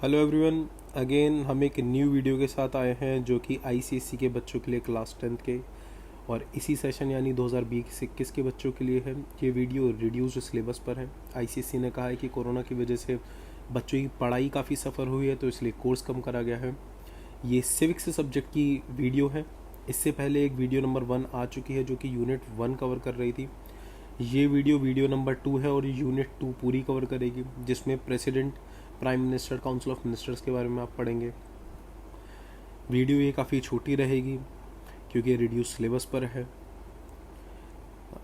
Hello everyone, again हम एक new video के साथ आए हैं जो कि आईसीएसई के बच्चों के लिए क्लास 10th के और इसी सेशन यानी 2020-21 के बच्चों के लिए है। ये वीडियो रिड्यूस्ड सिलेबस पर है। आईसीएसई ने कहा है कि कोरोना की वजह से बच्चों की पढ़ाई काफ़ी सफ़र हुई है, तो इसलिए कोर्स कम करा गया है। ये सिविक्स सब्जेक्ट की वीडियो है। इससे पहले एक वीडियो नंबर 1 आ चुकी है जो कि यूनिट 1 कवर कर रही थी। ये वीडियो नंबर 2 है और यूनिट 2 पूरी कवर करेगी, जिसमें president, prime minister, council of ministers के बारे में आप पढ़ेंगे। वीडियो ये काफ़ी छोटी रहेगी क्योंकि रिड्यूस सिलेबस पर है।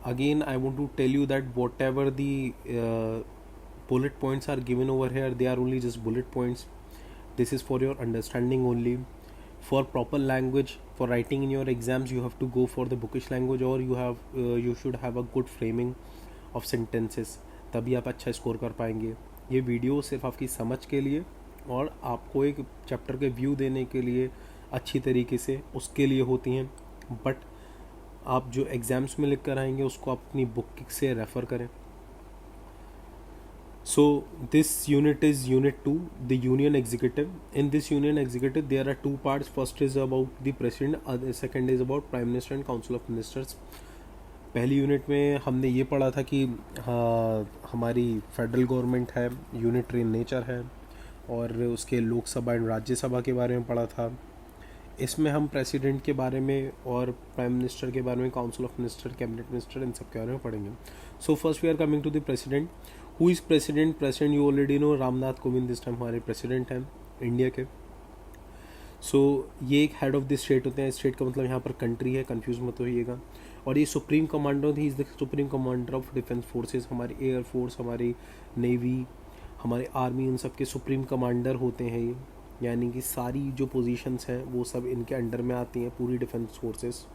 Again I want to tell you that whatever the bullet points are given over here, they are only just bullet points. This is for your understanding only. For proper language, for writing in your exams, you have to go for the bookish language, or you should have a good framing of sentences. तभी आप अच्छा score कर पाएंगे। ये video सिर्फ आपकी समझ के लिए और आपको एक चैप्टर के व्यू देने के लिए अच्छी तरीके से उसके लिए होती हैं, बट आप जो एग्ज़ाम्स में लिख कर आएंगे उसको आप अपनी बुक से रेफ़र करें। So this unit is unit 2, the union executive. In this union executive there are two parts. First is about the president, second is about prime minister and council of ministers. पहली unit में हमने ये पढ़ा था कि हमारी federal government है, unitary nature है, और उसके लोकसभा एंड राज्यसभा के बारे में पढ़ा था। इसमें हम प्रेसिडेंट के बारे में और प्राइम मिनिस्टर के बारे में, council of minister, cabinet minister, इन सब के बारे में पढ़ेंगे। So first we are coming to the president. Who is president? President you already know, Ramnath Kovind इस टाइम हमारे प्रेसिडेंट हैं इंडिया के। सो ये एक हेड ऑफ द स्टेट होते हैं। स्टेट का मतलब यहाँ पर कंट्री है, कंफ्यूज मत होइएगा। और ये supreme commander, he is the supreme commander of defence forces. हमारी एयर फोर्स, हमारी नेवी, हमारे आर्मी, उन सब के सुप्रीम कमांडर होते हैं ये। यानी कि सारी जो पोजीशंस हैं वो सब इनके अंडर में आती हैं, पूरी डिफेंस फोर्सेस।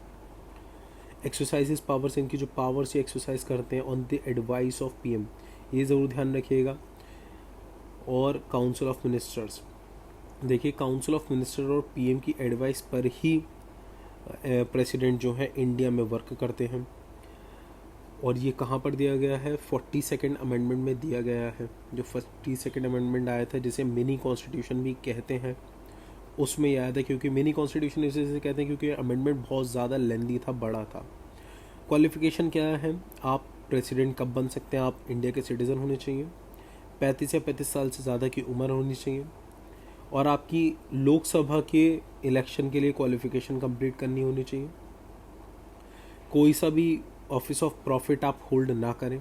एक्सरसाइजेस पावर्स, इनकी जो पावर्स ये एक्सरसाइज करते हैं on the advice of PM, ये ज़रूर ध्यान रखिएगा। और काउंसिल ऑफ मिनिस्टर्स, देखिए काउंसिल ऑफ मिनिस्टर और पीएम की एडवाइस पर ही प्रेसिडेंट जो है इंडिया में वर्क करते हैं। और ये कहाँ पर दिया गया है? 42nd अमेंडमेंट में दिया गया है। जो 42nd अमेंडमेंट आया था, जिसे मिनी कॉन्स्टिट्यूशन भी कहते हैं, उसमें यह आया था। क्योंकि मिनी कॉन्स्टिट्यूशन इसे कहते हैं क्योंकि अमेंडमेंट बहुत ज़्यादा लेंदी था, बड़ा था। क्वालिफिकेशन क्या है? आप प्रेसिडेंट कब बन सकते हैं? आप इंडिया के सिटीज़न होने चाहिए, 35 या 35 साल से ज़्यादा की उम्र होनी चाहिए, और आपकी लोकसभा के इलेक्शन के लिए क्वालिफिकेशन कंप्लीट करनी होनी चाहिए। कोई सा भी ऑफिस ऑफ प्रॉफिट आप होल्ड ना करें।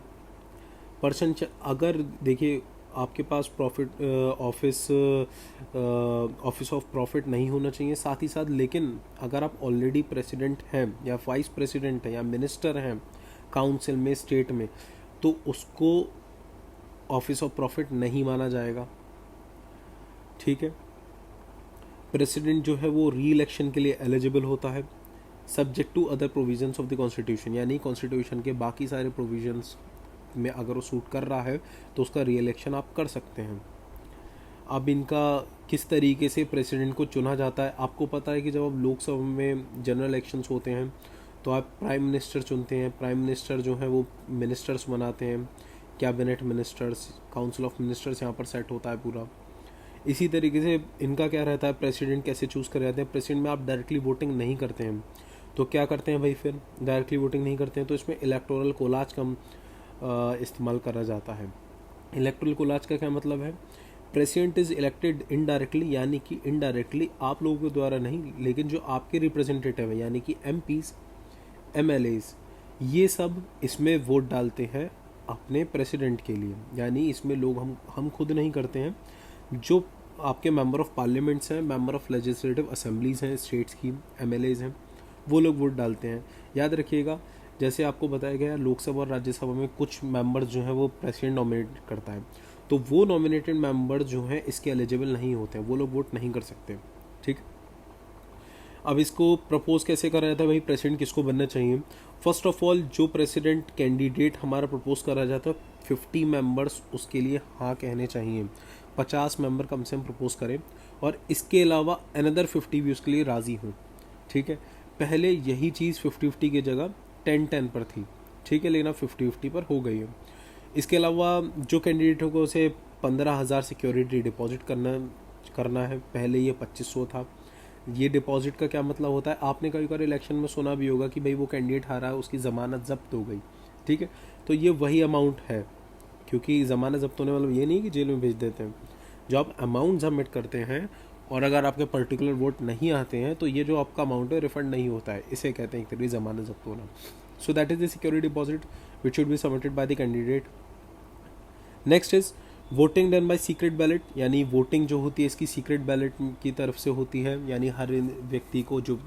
पर्सन अगर देखिए आपके पास प्रॉफिट ऑफिस ऑफ प्रॉफिट नहीं होना चाहिए साथ ही साथ, लेकिन अगर आप ऑलरेडी प्रेसिडेंट हैं या वाइस प्रेसिडेंट हैं या मिनिस्टर हैं काउंसिल में, स्टेट में, तो उसको ऑफिस ऑफ प्रॉफिट नहीं माना जाएगा। ठीक है। प्रेसिडेंट जो है वो री इलेक्शन के लिए एलिजिबल होता है, subject to other provisions of the constitution, यानी कॉन्स्टिट्यूशन के बाकी सारे प्रोविजंस में अगर वो सूट कर रहा है तो उसका री इलेक्शन आप कर सकते हैं। अब इनका किस तरीके से प्रेसिडेंट को चुना जाता है, आपको पता है कि जब अब लोकसभा में जनरल इलेक्शंस होते हैं तो आप प्राइम मिनिस्टर चुनते हैं। प्राइम मिनिस्टर जो है वो मिनिस्टर्स बनाते हैं, cabinet ministers, council of ministers यहाँ पर सेट होता है पूरा। इसी तरीके से इनका क्या रहता है, प्रेसिडेंट कैसे चूज़ करे जाते हैं। प्रेसिडेंट में आप डायरेक्टली वोटिंग नहीं करते हैं, तो क्या करते हैं भाई, फिर डायरेक्टली वोटिंग नहीं करते हैं तो इसमें इलेक्टोरल कोलाज का इस्तेमाल करा जाता है। इलेक्टोरल कोलाज का क्या मतलब है? प्रेसिडेंट इज़ इलेक्टेड इनडायरेक्टली, यानी कि इनडायरेक्टली आप लोगों के द्वारा नहीं, लेकिन जो आपके रिप्रेजेंटेटिव हैं यानी कि एमपीज़, एमएलएज़, ये सब इसमें वोट डालते हैं अपने प्रेसिडेंट के लिए। यानी इसमें लोग हम खुद नहीं करते हैं, जो आपके मेंबर ऑफ पार्लियामेंट्स हैं, मेंबर ऑफ लेजिस्लेटिव असेंबलीज़ हैं स्टेट्स की, एमएलएज़ हैं, वो लोग वोट डालते हैं। याद रखिएगा, जैसे आपको बताया गया लोकसभा और राज्यसभा में कुछ मेंबर्स जो हैं वो प्रेसिडेंट नॉमिनेट करता है, तो वो नॉमिनेटेड मेंबर जो हैं इसके एलिजिबल नहीं होते हैं, वो लोग वोट नहीं कर सकते। ठीक। अब इसको प्रपोज कैसे करा जाता है भाई, प्रेसिडेंट किसको बनना चाहिए? फर्स्ट ऑफ ऑल जो प्रेसिडेंट कैंडिडेट हमारा प्रपोज करा जाता है, 50 मेंबर्स उसके लिए हाँ कहने चाहिए। 50 मेंबर कम से कम प्रपोज करें, और इसके अलावा अनदर 50 भी उसके लिए राज़ी हों। ठीक है। पहले यही चीज़ 50-50 की जगह 10-10 पर थी, ठीक है, लेकिन अब 50-50 पर हो गई है। इसके अलावा जो कैंडिडेटों को से 15,000 सिक्योरिटी डिपॉजिट करना करना है। पहले ये 2500 था। ये डिपॉजिट का क्या मतलब होता है, आपने कभी कभी इलेक्शन में सुना भी होगा कि भाई वो कैंडिडेट हारा है, उसकी ज़मानत जब्त हो गई, ठीक है, तो ये वही अमाउंट है। क्योंकि ज़मानत जब्त होने मतलब ये नहीं कि जेल में भेज देते हैं। जो आप अमाउंट सबमिट करते हैं और अगर आपके पर्टिकुलर वोट नहीं आते हैं तो ये जो आपका अमाउंट है रिफंड नहीं होता है, इसे कहते हैं एक तरीके से ज़मानत जब्त होना। So that is the security deposit which should be submitted by the candidate. Next is voting done by secret ballot, यानी वोटिंग जो होती है इसकी सीक्रेट बैलेट की तरफ से होती है, यानी हर व्यक्ति को जो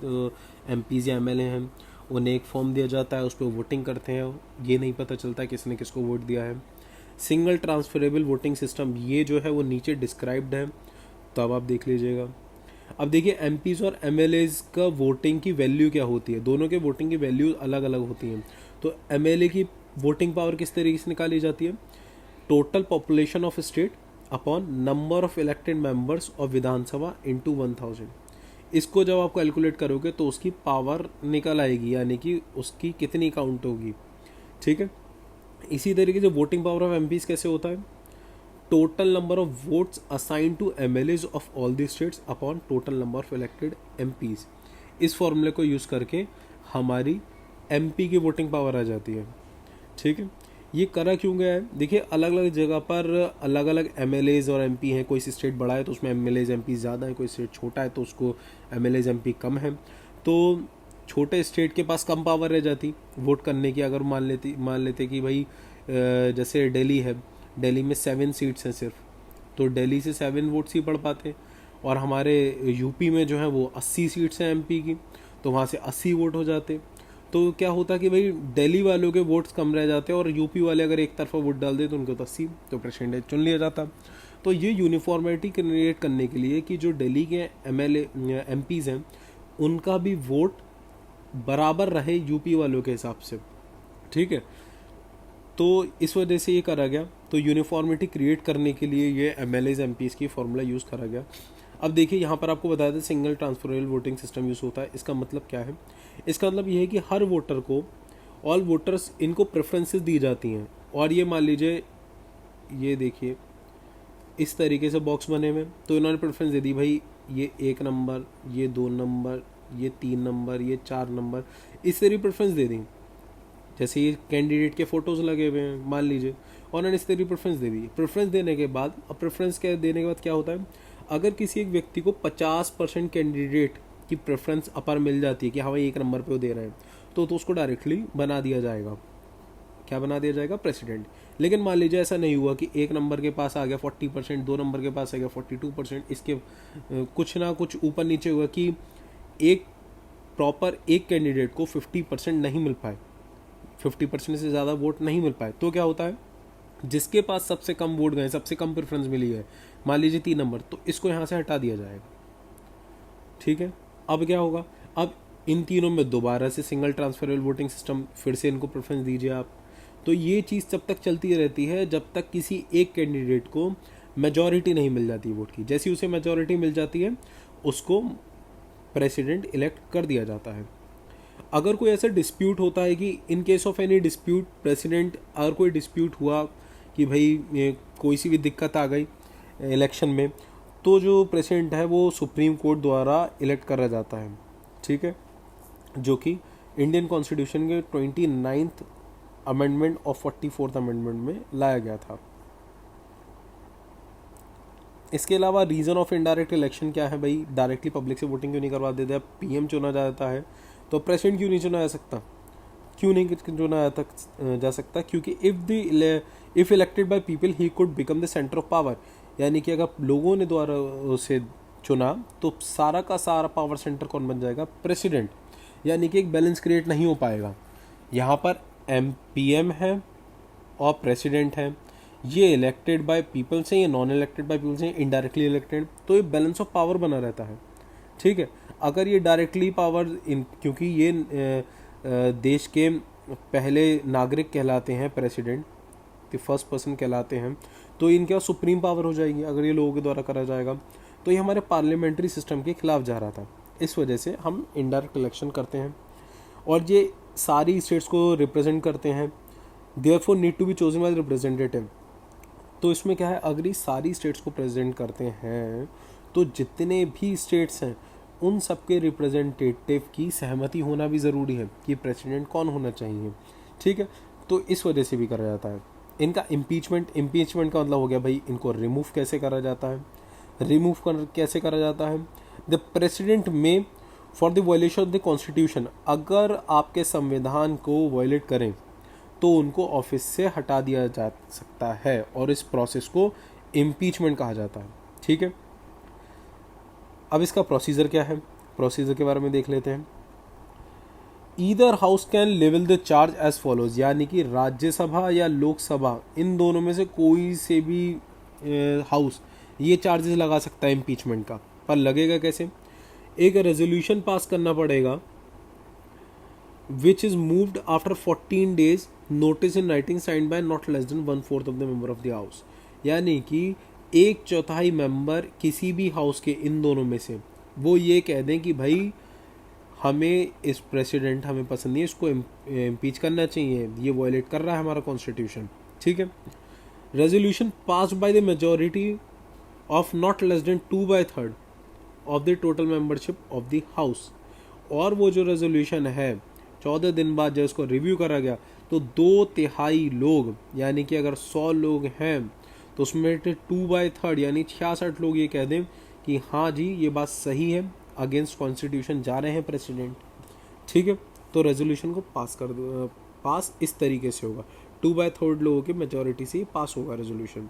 एमपीज या एमएलए हैं उन्हें एक फॉर्म दिया जाता है, उस पर वोटिंग करते हैं, ये नहीं पता चलता किसने किसको वोट दिया है। सिंगल ट्रांसफरेबल वोटिंग सिस्टम, ये जो है वो नीचे डिस्क्राइब्ड है, तो अब आप देख लीजिएगा। अब देखिए एमपीज और एमएलएज का वोटिंग की वैल्यू क्या होती है, दोनों के वोटिंग की वैल्यू अलग अलग होती हैं। तो एमएलए की वोटिंग पावर किस तरीके से निकाली जाती है, total population of state upon number of elected members of Vidhan Sabha into 1000। इसको जब आप कैलकुलेट करोगे तो उसकी पावर निकल आएगी, यानी कि उसकी कितनी काउंट होगी, ठीक है। इसी तरीके से वोटिंग पावर ऑफ एमपीज कैसे होता है, total number of votes assign to MLAs of all the states upon total number of elected MPs. इस फॉर्मूले को यूज़ करके हमारी एमपी की वोटिंग पावर आ जाती है, ठीक है। ये करा क्यों गया है, देखिए अलग अलग जगह पर अलग अलग एमएलएज और एमपी हैं। कोई स्टेट बड़ा है तो उसमें एमएलएज एमपी ज़्यादा है, कोई स्टेट छोटा है तो उसको एमएलएज एमपी कम है। तो छोटे स्टेट के पास कम पावर रह जाती वोट करने की। अगर मान लेते कि भाई जैसे दिल्ली है, दिल्ली में 7 सीट्स हैं सिर्फ, तो दिल्ली से 7 वोट्स ही पड़ पाते। और हमारे यूपी में जो है वो 80 सीट्स हैं एमपी की, तो वहाँ से 80 वोट हो जाते। तो क्या होता कि भाई दिल्ली वालों के वोट्स कम रह जाते और यूपी वाले अगर एक तरफा वोट डाल दे तो उनको तो 80, तो प्रेसिडेंट चुन लिया जाता। तो ये यूनिफॉर्मिटी क्रिएट करने के लिए कि जो दिल्ली के एमएलए एमपीज हैं उनका भी वोट बराबर रहे यूपी वालों के हिसाब से, ठीक है। तो इस वजह से ये करा गया। तो यूनिफॉर्मिटी क्रिएट करने के लिए ये एमएलएज एमपीज की फॉर्मूला यूज़ करा गया। अब देखिए यहाँ पर आपको बताया था single transferable voting system use होता है। इसका मतलब क्या है, इसका मतलब ये है कि हर वोटर को, ऑल वोटर्स, इनको प्रेफरेंसेस दी जाती हैं। और ये मान लीजिए, ये देखिए इस तरीके से बॉक्स बने हुए, तो इन्होंने प्रेफरेंस दे दी भाई ये 1 नंबर, ये 2 नंबर, ये 3 नंबर, ये 4 नंबर, इस तरह प्रेफरेंस दे दी। जैसे ये कैंडिडेट के फोटोज़ लगे हुए हैं मान लीजिए, और उन्होंने इस तरह प्रेफरेंस दे दी। प्रेफरेंस देने के बाद, अब प्रेफरेंस क्या देने के बाद क्या होता है, अगर किसी एक व्यक्ति को 50% कैंडिडेट की प्रेफरेंस अपर मिल जाती है कि हाँ भाई 1 नंबर पे वो दे रहे हैं, तो उसको डायरेक्टली बना दिया जाएगा, क्या बना दिया जाएगा, प्रेसिडेंट। लेकिन मान लीजिए ऐसा नहीं हुआ कि 1 नंबर के पास आ गया 40%, 2 नंबर के पास आ गया 42%, इसके कुछ ना कुछ ऊपर नीचे हुआ कि एक प्रॉपर एक कैंडिडेट को 50% नहीं मिल पाए, 50% से ज़्यादा वोट नहीं मिल पाए, तो क्या होता है, जिसके पास सबसे कम वोट गए, सबसे कम प्रेफरेंस मिली है, मान लीजिए 3 नंबर, तो इसको यहाँ से हटा दिया जाएगा, ठीक है। अब क्या होगा, अब इन तीनों में दोबारा से सिंगल ट्रांसफरेबल वोटिंग सिस्टम, फिर से इनको प्रेफरेंस दीजिए आप। तो ये चीज़ तब तक चलती रहती है जब तक किसी एक कैंडिडेट को मेजॉरिटी नहीं मिल जाती वोट की। जैसी उसे मेजॉरिटी मिल जाती है उसको प्रेसिडेंट इलेक्ट कर दिया जाता है। अगर कोई ऐसा डिस्प्यूट होता है कि in case of any dispute president, अगर कोई डिस्प्यूट हुआ कि भाई कोई सी भी दिक्कत आ गई इलेक्शन में, तो जो प्रेसिडेंट है वो सुप्रीम कोर्ट द्वारा इलेक्ट करा जाता है, ठीक है, जो कि इंडियन कॉन्स्टिट्यूशन के 29th अमेंडमेंट और 44th अमेंडमेंट में लाया गया था। इसके अलावा रीज़न ऑफ इनडायरेक्ट इलेक्शन क्या है भाई, डायरेक्टली पब्लिक से वोटिंग क्यों नहीं करवा देते, पीएम चुना जाता है तो प्रेसिडेंट क्यों नहीं चुना जा सकता, क्यों नहीं चुना जा सकता, क्योंकि if elected by people he could become the centre of power, यानी कि अगर लोगों ने द्वारा उसे चुना तो सारा का सारा पावर सेंटर कौन बन जाएगा, प्रेसिडेंट, यानी कि एक बैलेंस क्रिएट नहीं हो पाएगा। यहाँ पर पीएम है और प्रेसिडेंट है, ये इलेक्टेड बाय पीपल से, ये नॉन इलेक्टेड बाय पीपल से, इनडायरेक्टली इलेक्टेड, तो ये बैलेंस ऑफ पावर बना रहता है, ठीक है। अगर ये डायरेक्टली पावर क्योंकि ये देश के पहले नागरिक कहलाते हैं, प्रेसिडेंट द फर्स्ट पर्सन कहलाते हैं, तो इनके पास सुप्रीम पावर हो जाएगी अगर ये लोगों के द्वारा करा जाएगा। तो ये हमारे पार्लियामेंट्री सिस्टम के खिलाफ जा रहा था, इस वजह से हम इनडायरेक्ट इलेक्शन करते हैं और ये सारी स्टेट्स को रिप्रेजेंट करते हैं। Therefore need to be chosen by representative. तो इसमें क्या है, अगर ये सारी स्टेट्स को प्रेजेंट करते हैं तो जितने भी स्टेट्स हैं उन सबके रिप्रेजेंटेटिव की सहमति होना भी ज़रूरी है कि प्रेसिडेंट कौन होना चाहिए, ठीक है। तो इस वजह से भी करा जाता है इनका इम्पीचमेंट का मतलब हो गया भाई इनको रिमूव कैसे करा जाता है। कैसे करा जाता है, द प्रेसिडेंट में for the violation of the constitution, अगर आपके संविधान को वायलेट करें तो उनको ऑफिस से हटा दिया जा सकता है और इस प्रोसेस को इम्पीचमेंट कहा जाता है, ठीक है। अब इसका प्रोसीजर क्या है, प्रोसीजर के बारे में देख लेते हैं। Either house can level the charge as follows, यानी कि राज्यसभा या लोकसभा इन दोनों में से कोई से भी हाउस ये चार्जेस लगा सकता है इम्पीचमेंट का। पर लगेगा कैसे, एक रेजोल्यूशन पास करना पड़ेगा which is moved after 14 days, notice in writing signed by not less than 1/4 of the member of the house, यानी कि 1/4 मेंबर किसी भी हाउस के इन दोनों में से वो ये कह दें कि भाई हमें इस प्रेसिडेंट हमें पसंद नहीं है, इसको इम्पीच करना चाहिए, ये वायलेट कर रहा है हमारा कॉन्स्टिट्यूशन, ठीक है। Resolution pass by the majority of not less than 2/3 of the total membership of the house, और वो जो रेजोल्यूशन है 14 दिन बाद जब इसको रिव्यू करा गया तो 2/3 लोग, यानी कि अगर 100 लोग हैं तो उसमें 2/3 यानी 66 लोग ये कह दें कि हाँ जी ये बात सही है, अगेंस्ट कॉन्स्टिट्यूशन जा रहे हैं प्रेसिडेंट, ठीक है। तो रेजोल्यूशन को पास इस तरीके से होगा, 2/3 लोगों की मेजोरिटी से पास होगा रेजोल्यूशन।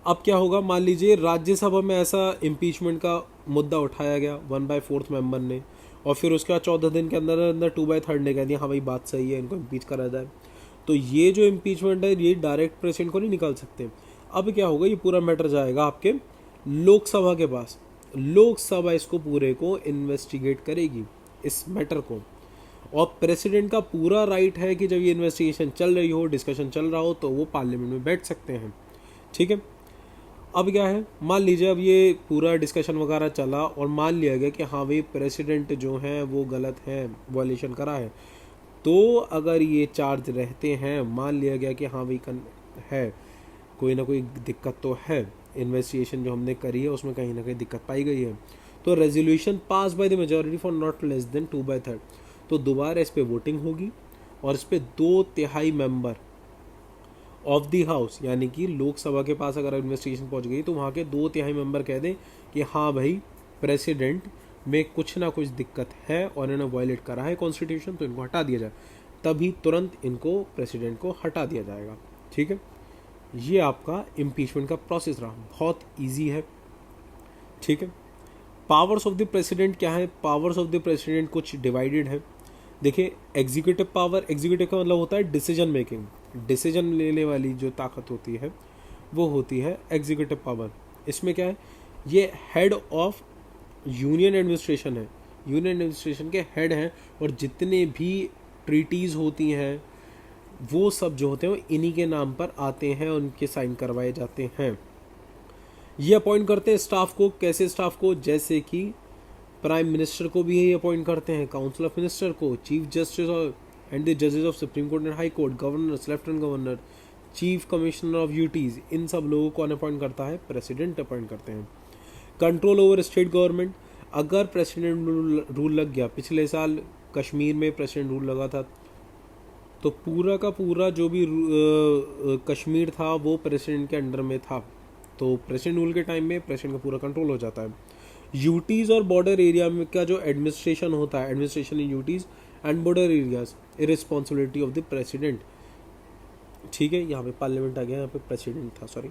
अब क्या होगा, मान लीजिए राज्यसभा में ऐसा इम्पीचमेंट का मुद्दा उठाया गया 1/4 मेंबर ने, और फिर उसके बाद 14 दिन के अंदर अंदर 2/3 ने कह दिया हाँ भाई बात सही है, इनको इम्पीच करा जाए, तो ये जो इम्पीचमेंट है ये डायरेक्ट प्रेसिडेंट को नहीं निकाल सकते। अब क्या होगा, ये पूरा मैटर जाएगा आपके लोकसभा के पास, लोकसभा इसको पूरे को इन्वेस्टिगेट करेगी इस मैटर को, और प्रेसिडेंट का पूरा राइट है कि जब ये इन्वेस्टिगेशन चल रही हो, डिस्कशन चल रहा हो, तो वो पार्लियामेंट में बैठ सकते हैं, ठीक है। अब क्या है, मान लीजिए अब ये पूरा डिस्कशन वगैरह चला और मान लिया गया कि हाँ भाई प्रेसिडेंट जो हैं वो गलत है, वायलेशन करा है, तो अगर ये चार्ज रहते हैं, मान लिया गया कि हाँ भाई है कोई ना कोई दिक्कत तो है, इन्वेस्टिगेशन जो हमने करी है उसमें कहीं ना कहीं दिक्कत पाई गई है, तो resolution pass by the majority for not less than 2/3, तो दोबारा इस पे वोटिंग होगी और इस पे 2/3 मेंबर ऑफ द हाउस, यानी कि लोकसभा के पास अगर इन्वेस्टिगेशन पहुंच गई तो वहाँ के 2/3 मेंबर कह दें कि हाँ भाई प्रेसिडेंट में कुछ ना कुछ दिक्कत है और इन्होंने वायलेट करा है कॉन्स्टिट्यूशन, तो इनको हटा दिया जाए, तभी तुरंत इनको प्रेसिडेंट को हटा दिया जाएगा, ठीक है। ये आपका इम्पीचमेंट का प्रोसेस रहा, बहुत इजी है, ठीक है। पावर्स ऑफ द प्रेसिडेंट क्या है, पावर्स ऑफ द प्रेसिडेंट कुछ डिवाइडेड है। देखिए एग्जीक्यूटिव पावर, एग्जीक्यूटिव का मतलब होता है डिसीजन मेकिंग, डिसीजन लेने वाली जो ताकत होती है वो होती है एग्जीक्यूटिव पावर। इसमें क्या है, ये हेड ऑफ यूनियन एडमिनिस्ट्रेशन है, यूनियन एडमिनिस्ट्रेशन के हेड हैं, और जितने भी ट्रीटीज़ होती हैं वो सब जो होते हैं वो इन्हीं के नाम पर आते हैं, उनके साइन करवाए जाते हैं। ये अपॉइंट करते हैं स्टाफ को, कैसे स्टाफ को, जैसे कि प्राइम मिनिस्टर को भी ये अपॉइंट करते हैं, काउंसिल ऑफ मिनिस्टर को, चीफ जस्टिस एंड द जजेस of supreme court and high court, governors, lieutenant governor, chief commissioner of UTs, इन सब लोगों को कौन अपॉइंट करता है, प्रेसिडेंट अपॉइंट करते हैं। कंट्रोल ओवर स्टेट गवर्नमेंट, अगर प्रेसिडेंट रूल लग गया, पिछले साल कश्मीर में प्रेसिडेंट रूल लगा था, तो पूरा का पूरा जो भी कश्मीर था वो प्रेसिडेंट के अंडर में था, तो प्रेसिडेंट रूल के टाइम में प्रेसिडेंट का पूरा कंट्रोल हो जाता है। यूटीज और बॉर्डर एरिया में का जो एडमिनिस्ट्रेशन होता है, administration in UTs and border areas, responsibility of the president, ठीक है। यहाँ पे पार्लियामेंट आ गया, यहाँ पे प्रेसिडेंट था सॉरी,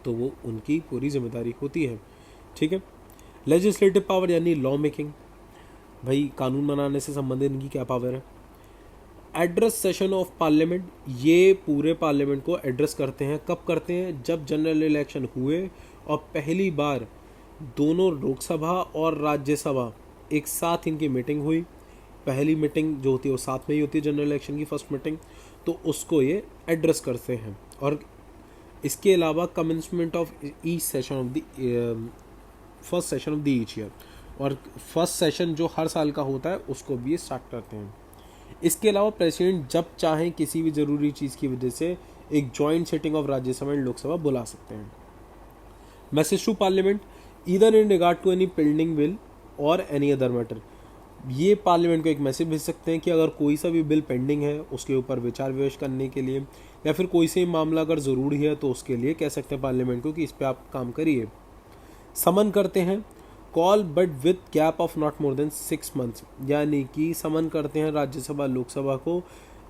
तो वो उनकी पूरी जिम्मेदारी होती है, ठीक है। लेजिस्लेटिव पावर यानी लॉ मेकिंग, भाई कानून बनाने से संबंधित इनकी क्या पावर है। एड्रेस सेशन ऑफ पार्लियामेंट, ये पूरे पार्लियामेंट को एड्रेस करते हैं, कब करते हैं, जब जनरल इलेक्शन हुए और पहली बार दोनों लोकसभा और राज्यसभा एक साथ इनकी मीटिंग हुई, पहली मीटिंग जो होती है वो साथ में ही होती है जनरल इलेक्शन की फर्स्ट मीटिंग, तो उसको ये एड्रेस करते हैं। और इसके अलावा commencement of each session of the first session of the each year, और फर्स्ट सेशन जो हर साल का होता है उसको भी स्टार्ट करते हैं। इसके अलावा प्रेसिडेंट जब चाहें किसी भी ज़रूरी चीज़ की वजह से एक joint sitting of Rajya Sabha and Lok Sabha बुला सकते हैं। Message to parliament, either in regard to any pending bill और एनी अदर मैटर। ये पार्लियामेंट को एक मैसेज भेज सकते हैं कि अगर कोई सा भी बिल पेंडिंग है उसके ऊपर विचार विमर्श करने के लिए, या फिर कोई से मामला अगर ज़रूरी है तो उसके लिए कह सकते हैं पार्लियामेंट को कि इस पर आप काम करिए। समन करते हैं call but with gap of not more than 6 months, यानी कि समन करते हैं राज्यसभा लोकसभा को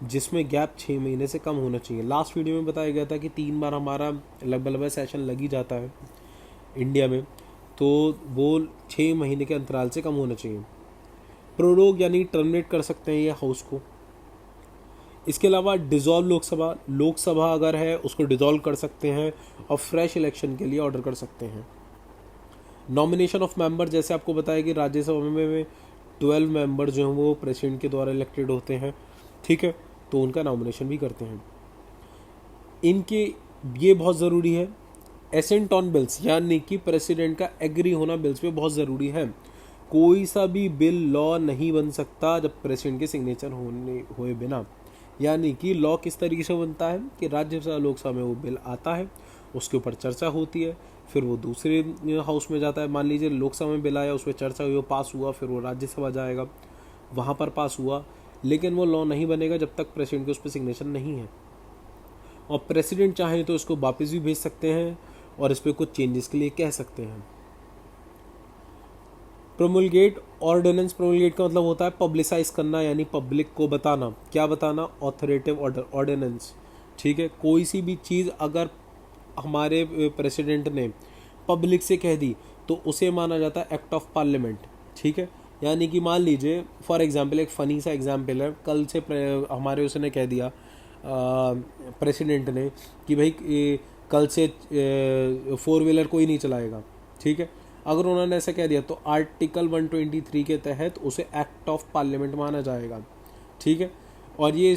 जिसमें गैप 6 महीने से कम होना चाहिए। लास्ट वीडियो में बताया गया था कि 3 बार हमारा लगभग सेशन लग ही जाता है इंडिया में, तो वो 6 महीने के अंतराल से कम होना चाहिए। प्रोरोग यानी टर्मिनेट कर सकते हैं ये हाउस को। इसके अलावा डिसॉल्व लोकसभा अगर है उसको डिसॉल्व कर सकते हैं और फ्रेश इलेक्शन के लिए ऑर्डर कर सकते हैं। नॉमिनेशन ऑफ मेंबर, जैसे आपको बताया कि राज्यसभा में 12 मेंबर जो हैं वो प्रेसिडेंट के द्वारा इलेक्टेड होते हैं, ठीक है, तो उनका नॉमिनेशन भी करते हैं। इनके ये बहुत ज़रूरी है। एसेंट ऑन बिल्स, यानी कि प्रेसिडेंट का एग्री होना बिल्स पे बहुत ज़रूरी है। कोई सा भी बिल लॉ नहीं बन सकता जब प्रेसिडेंट के सिग्नेचर हुए बिना। यानी कि लॉ किस तरीके से बनता है कि राज्यसभा लोकसभा में वो बिल आता है, उसके ऊपर चर्चा होती है, फिर वो दूसरे हाउस में जाता है। मान लीजिए लोकसभा में बिल आया, उस पर चर्चा हुई, वो पास हुआ, फिर वो राज्यसभा जाएगा, वहाँ पर पास हुआ, लेकिन वो लॉ नहीं बनेगा जब तक प्रेसिडेंट के उस पर सिग्नेचर नहीं है। और प्रेसिडेंट चाहे तो इसको वापस भी भेज सकते हैं और इस पर कुछ चेंजेस के लिए कह सकते हैं। प्रोमुलगेट ऑर्डिनेंस, प्रोमुलगेट का मतलब होता है पब्लिसाइज करना, यानी पब्लिक को बताना। क्या बताना? ऑथोरेटिव ऑर्डर, ऑर्डिनेंस, ठीक है। कोई सी भी चीज़ अगर हमारे प्रेसिडेंट ने पब्लिक से कह दी तो उसे माना जाता है एक्ट ऑफ पार्लियामेंट, ठीक है। यानी कि मान लीजिए फॉर एग्जांपल, एक फ़नी सा एग्जांपल है, कल से हमारे उसने कह दिया प्रेसिडेंट ने कि भाई कल से 4 व्हीलर कोई नहीं चलाएगा, ठीक है। अगर उन्होंने ऐसा कह दिया तो आर्टिकल 123 के तहत उसे एक्ट ऑफ पार्लियामेंट माना जाएगा, ठीक है। और ये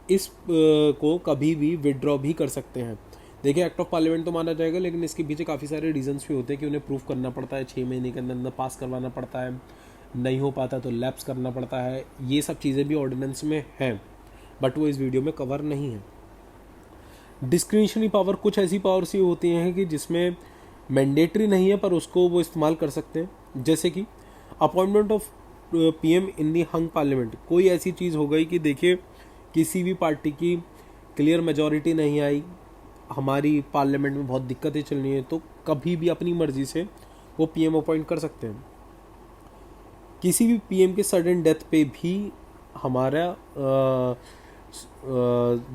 इस को कभी भी विड्रॉ भी कर सकते हैं। देखिए, एक्ट ऑफ पार्लियामेंट तो माना जाएगा, लेकिन इसके पीछे काफ़ी सारे रीजंस भी होते हैं कि उन्हें प्रूफ करना पड़ता है, 6 महीने के अंदर अंदर पास करवाना पड़ता है, नहीं हो पाता तो लैप्स करना पड़ता है। ये सब चीज़ें भी ऑर्डिनेंस में हैं, बट वो इस वीडियो में कवर नहीं है। डिस्क्रिशनरी पावर, कुछ ऐसी पावर सी होती हैं कि जिसमें मैंडेटरी नहीं है पर उसको वो इस्तेमाल कर सकते हैं। जैसे कि appointment of PM in the hung parliament. कोई ऐसी चीज़ हो गई कि देखिए किसी भी पार्टी की क्लियर मेजॉरिटी नहीं आई, हमारी पार्लियामेंट में बहुत दिक्कतें चल रही हैं, तो कभी भी अपनी मर्जी से वो पीएम अपॉइंट कर सकते हैं। किसी भी पीएम के सडन डेथ पे भी हमारा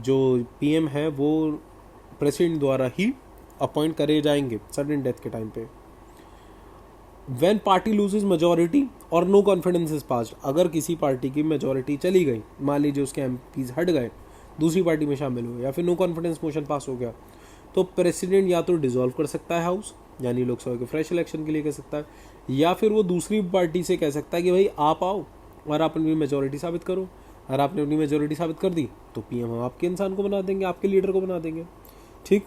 जो पीएम है वो प्रेसिडेंट द्वारा ही अपॉइंट करे जाएंगे सडन डेथ के टाइम पे। व्हेन पार्टी लूजेज मेजॉरिटी और नो कॉन्फिडेंस इज पास्ड, अगर किसी पार्टी की मेजॉरिटी चली गई, मान लीजिए उसके एमपीज हट गए, दूसरी पार्टी में शामिल हुए, या फिर नो कॉन्फिडेंस मोशन पास हो गया, तो प्रेसिडेंट या तो डिसॉल्व कर सकता है हाउस, यानी लोकसभा के फ्रेश इलेक्शन के लिए कह सकता है, या फिर वो दूसरी पार्टी से कह सकता है कि भाई आप आओ और आप अपनी मेजॉरिटी साबित करो। अगर आपने अपनी मेजॉरिटी साबित कर दी तो पीएम हम आपके इंसान को बना देंगे, आपके लीडर को बना देंगे, ठीक।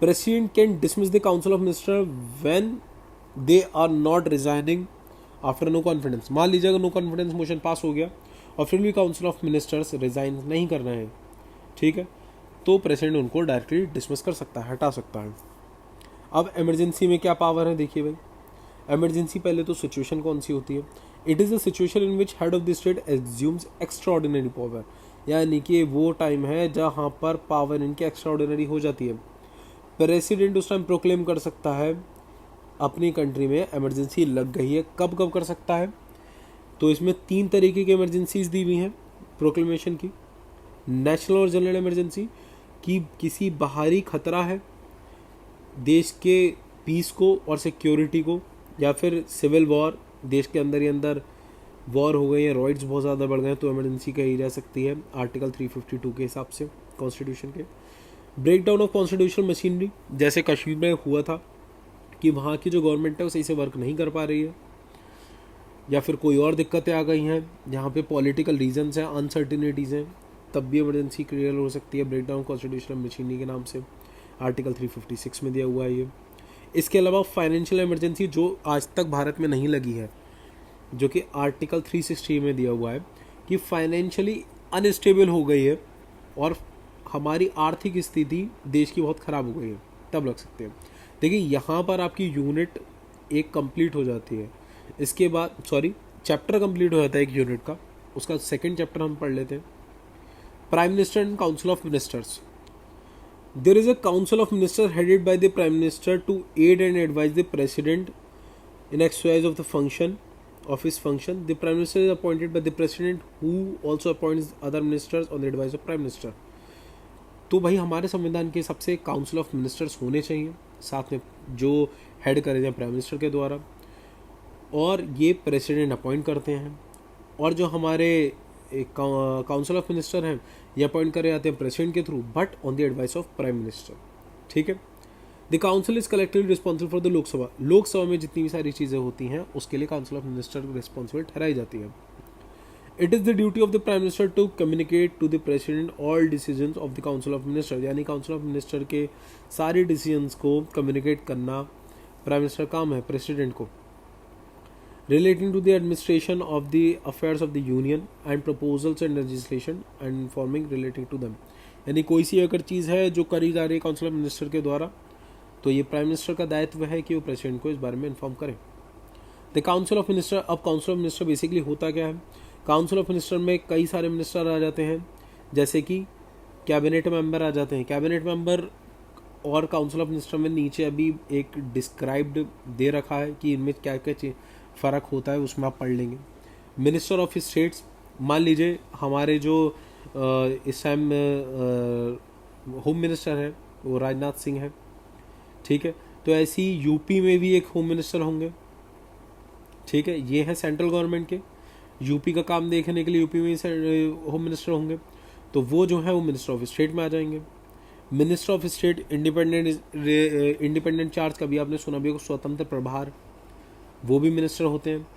President can dismiss the council of minister when they are not resigning after no confidence. मान लीजिए अगर नो कॉन्फिडेंस मोशन पास हो गया और फिर भी काउंसिल ऑफ मिनिस्टर्स रिजाइन नहीं कर रहे हैं, ठीक है, तो प्रेसिडेंट उनको डायरेक्टली डिसमिस कर सकता है, हटा सकता है। अब इमरजेंसी में क्या पावर है, देखिए भाई। इमरजेंसी, पहले तो सिचुएशन कौन सी होती है? It is a situation in which head of the state assumes extraordinary power, यानी कि वो टाइम है जहाँ पर पावर इनकी एक्स्ट्राऑर्डिनरी हो जाती है। प्रेसिडेंट उस टाइम प्रोक्लेम कर सकता है अपनी कंट्री में इमरजेंसी लग गई है। कब कब कर सकता है? तो इसमें 3 तरीके की इमरजेंसीज दी हुई हैं प्रोक्लेमेशन की। नेशनल और जनरल इमरजेंसी, कि किसी बाहरी खतरा है देश के पीस को और सिक्योरिटी को, या फिर सिविल वॉर, देश के अंदर ही अंदर वॉर हो गई है, रॉइड्स बहुत ज़्यादा बढ़ गए, तो इमरजेंसी कही जा सकती है आर्टिकल 352 के हिसाब से कॉन्स्टिट्यूशन के। Break down of constitutional machinery, जैसे कश्मीर में हुआ था कि वहाँ की जो गवर्नमेंट है वो सही से वर्क नहीं कर पा रही है, या फिर कोई और दिक्कतें आ गई हैं जहाँ पे पॉलिटिकल रीजंस हैं, अनसर्टिनिटीज़ हैं, तब भी इमरजेंसी क्लियर हो सकती है ब्रेक डाउन कॉन्स्टिट्यूशनल मशीनरी के नाम से। आर्टिकल 356 में दिया हुआ है ये। इसके अलावा फाइनेंशियल इमरजेंसी जो आज तक भारत में नहीं लगी है, जो कि आर्टिकल 360 में दिया हुआ है कि फाइनेंशियली अनस्टेबल हो गई है और हमारी आर्थिक स्थिति देश की बहुत ख़राब हो गई है, तब लग सकते हैं। देखिए यहाँ पर आपकी यूनिट एक कंप्लीट हो जाती है, इसके बाद चैप्टर कंप्लीट हो जाता है एक यूनिट का। उसका सेकंड चैप्टर हम पढ़ लेते हैं, prime minister and council of ministers. There is a council of minister headed by the prime minister to aid and advise the president in exercise of the function of his function. The prime minister is appointed by the president who also appoints other ministers on the advice of prime minister. तो भाई हमारे संविधान के हिसाब से council of ministers होने चाहिए, साथ में जो हेड करे जाए प्राइम मिनिस्टर के द्वारा, और ये प्रेसिडेंट अपॉइंट करते हैं। और जो हमारे काउंसिल ऑफ मिनिस्टर हैं ये अपॉइंट करे जाते हैं प्रेसिडेंट के through, but on the advice of prime minister. ठीक है। The council is collectively responsible for the Lok Sabha. Lok Sabha में जितनी भी सारी चीज़ें होती हैं उसके लिए काउंसिल ऑफ मिनिस्टर रिस्पॉन्सिबल ठहराई जाती है। It is the duty of the prime minister to communicate to the president all decisions of the council of minister, यानी काउंसिल ऑफ मिनिस्टर के सारे डिसीजंस को कम्युनिकेट करना प्राइम मिनिस्टर काम है प्रेसिडेंट को। Relating to the administration of the affairs of the union and proposals and legislation and informing relating to them, यानी कोई सी अगर चीज़ है जो करी जा रही है काउंसिल ऑफ मिनिस्टर के द्वारा, तो ये प्राइम मिनिस्टर का दायित्व है कि वो प्रेसिडेंट को इस बारे में इन्फॉर्म करें। द काउंसिल ऑफ मिनिस्टर, अब काउंसिल ऑफ मिनिस्टर बेसिकली होता क्या है? काउंसिल ऑफ मिनिस्टर में कई सारे मिनिस्टर आ जाते हैं, जैसे कि कैबिनेट मेंबर आ जाते हैं। कैबिनेट मेंबर और काउंसिल ऑफ मिनिस्टर में नीचे अभी एक डिस्क्राइब्ड दे रखा है कि इनमें क्या क्या फ़र्क होता है, उसमें आप पढ़ लेंगे। मिनिस्टर ऑफ स्टेट्स, मान लीजिए हमारे जो इस टाइम होम मिनिस्टर हैं वो राजनाथ सिंह हैं, ठीक है, तो ऐसी यूपी में भी एक होम मिनिस्टर होंगे। ठीक है, ये है सेंट्रल गवर्नमेंट के, यूपी का काम देखने के लिए यूपी में होम मिनिस्टर होंगे, तो वो जो है वो मिनिस्टर ऑफ स्टेट में आ जाएंगे। Minister of state independent charge, कभी आपने सुना भी होगा स्वतंत्र प्रभार, वो भी मिनिस्टर होते हैं।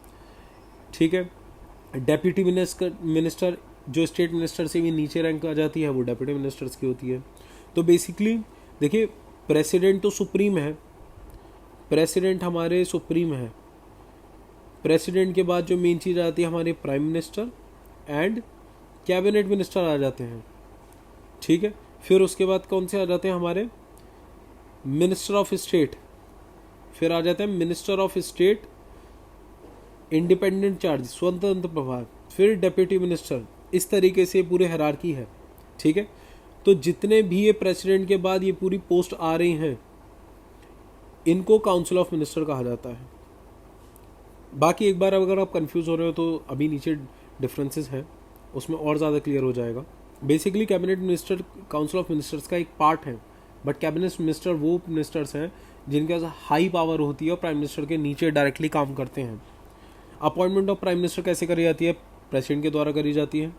ठीक है, डेप्यूटी मिनिस्टर जो स्टेट मिनिस्टर से भी नीचे रैंक आ जाती है वो डेप्यूटी मिनिस्टर्स की होती है। तो बेसिकली देखिए, प्रेसिडेंट तो सुप्रीम है, प्रेसिडेंट हमारे सुप्रीम है। प्रेसिडेंट के बाद जो मेन चीज़ आती है हमारे prime minister and cabinet minister आ जाते हैं। ठीक है, फिर उसके बाद कौन से आ जाते हैं हमारे मिनिस्टर ऑफ स्टेट, फिर आ जाते हैं minister of state independent charge स्वतंत्र प्रभार, फिर डेप्यूटी मिनिस्टर। इस तरीके से पूरे हायरार्की है। ठीक है, तो जितने भी ये प्रेसिडेंट के बाद ये पूरी पोस्ट आ रही हैं इनको काउंसिल ऑफ मिनिस्टर कहा जाता है। बाकी एक बार अगर आप कंफ्यूज हो रहे हो तो अभी नीचे डिफरेंसेस हैं, उसमें और ज़्यादा क्लियर हो जाएगा। Basically cabinet minister council of ministers का एक पार्ट है, बट कैबिनेट मिनिस्टर वो मिनिस्टर्स हैं जिनके पास हाई पावर होती है और प्राइम मिनिस्टर के नीचे डायरेक्टली काम करते हैं। अपॉइंटमेंट ऑफ प्राइम मिनिस्टर कैसे करी जाती है? प्रेसिडेंट के द्वारा करी जाती है,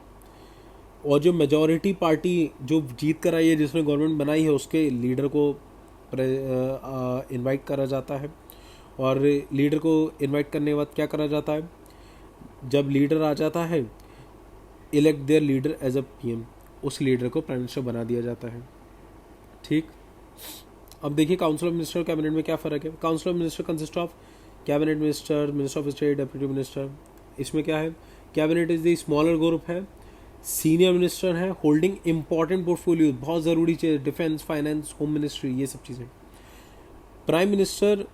और जो मेजॉरिटी पार्टी जो जीत कर आई है, जिसने गवर्नमेंट बनाई है, उसके लीडर को इनवाइट करा जाता है। और लीडर को इनवाइट करने के बाद क्या करा जाता है? जब लीडर आ जाता है, elect their leader as a PM, उस लीडर को प्राइम मिनिस्टर बना दिया जाता है। ठीक, अब देखिए काउंसिल ऑफ मिनिस्टर और कैबिनेट में क्या फ़र्क है। Council of minister consist of cabinet minister, minister of state, deputy minister. इसमें क्या है? Cabinet is the smaller group है, सीनियर मिनिस्टर है होल्डिंग इंपॉर्टेंट पोर्टफोलियो, बहुत ज़रूरी चीज़, डिफेंस, फाइनेंस, होम मिनिस्ट्री, ये सब चीज़ें। प्राइम मिनिस्टर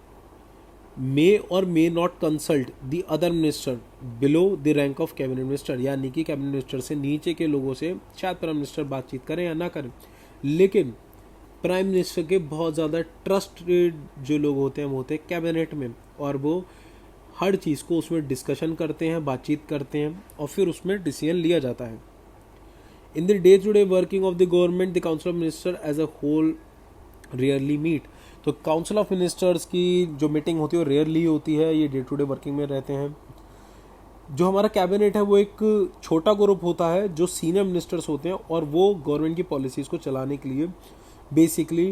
मे और may not consult the other minister below the rank of cabinet minister, यानी कि कैबिनेट मिनिस्टर से नीचे के लोगों से शायद प्राइम मिनिस्टर बातचीत करें या ना करें, लेकिन प्राइम मिनिस्टर के बहुत ज़्यादा ट्रस्टेड जो लोग होते हैं वो होते हैं कैबिनेट में, और वो हर चीज़ को उसमें डिस्कशन करते हैं, बातचीत करते हैं, और फिर उसमें डिसीजन लिया जाता है। In the day to day working of the government the council of minister as a whole rarely meet. तो काउंसिल ऑफ मिनिस्टर्स की जो मीटिंग होती है वो रेयरली होती है, ये डे टू डे वर्किंग में रहते हैं। जो हमारा कैबिनेट है वो एक छोटा ग्रुप होता है जो सीनियर मिनिस्टर्स होते हैं, और वो गवर्नमेंट की पॉलिसीज़ को चलाने के लिए बेसिकली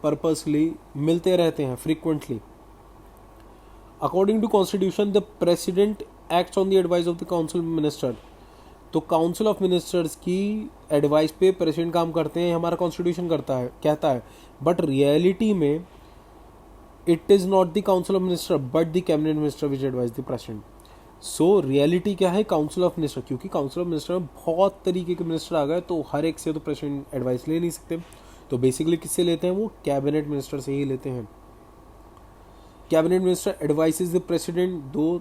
पर्पसली मिलते रहते हैं frequently. According to constitution the president acts on the advice of the council minister. तो काउंसिल ऑफ मिनिस्टर्स की एडवाइस पे प्रेसिडेंट काम करते हैं, हमारा कॉन्स्टिट्यूशन कहता है, बट रियलिटी में it is not the council of minister but the cabinet minister which advice the president. So reality क्या है? काउंसिल ऑफ मिनिस्टर, क्योंकि काउंसिल ऑफ मिनिस्टर में बहुत तरीके के मिनिस्टर आ गए, तो हर एक से तो प्रेसिडेंट एडवाइस ले नहीं सकते, तो बेसिकली किससे लेते हैं? वो कैबिनेट मिनिस्टर से ही लेते हैं। Cabinet minister advices the president दो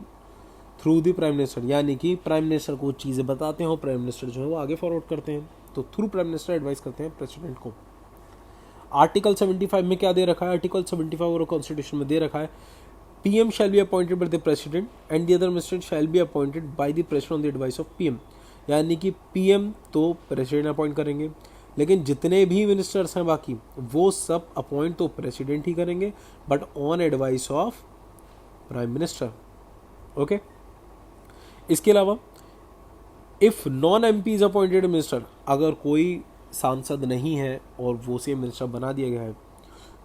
थ्रू द प्राइम मिनिस्टर, यानी कि प्राइम मिनिस्टर को चीज़ें बताते हैं और प्राइम मिनिस्टर जो है वो आगे फॉरवर्ड करते हैं, तो थ्रू प्राइम मिनिस्टर एडवाइस करते हैं प्रेसिडेंट को। आर्टिकल 75 में क्या दे रखा है, आर्टिकल 75 और कॉन्स्टिट्यूशन में दे रखा है, PM shall be appointed by the president and the other minister shall be appointed by the president on the advice of PM, यानी कि पीएम तो प्रेसिडेंट अपॉइंट करेंगे, लेकिन जितने भी मिनिस्टर्स हैं बाकी वो सब अपॉइंट तो प्रेसिडेंट ही करेंगे, but on advice of prime minister. Okay, इसके अलावा if non MP is appointed minister, अगर कोई सांसद नहीं है और वो से मिनिस्टर बना दिया गया है,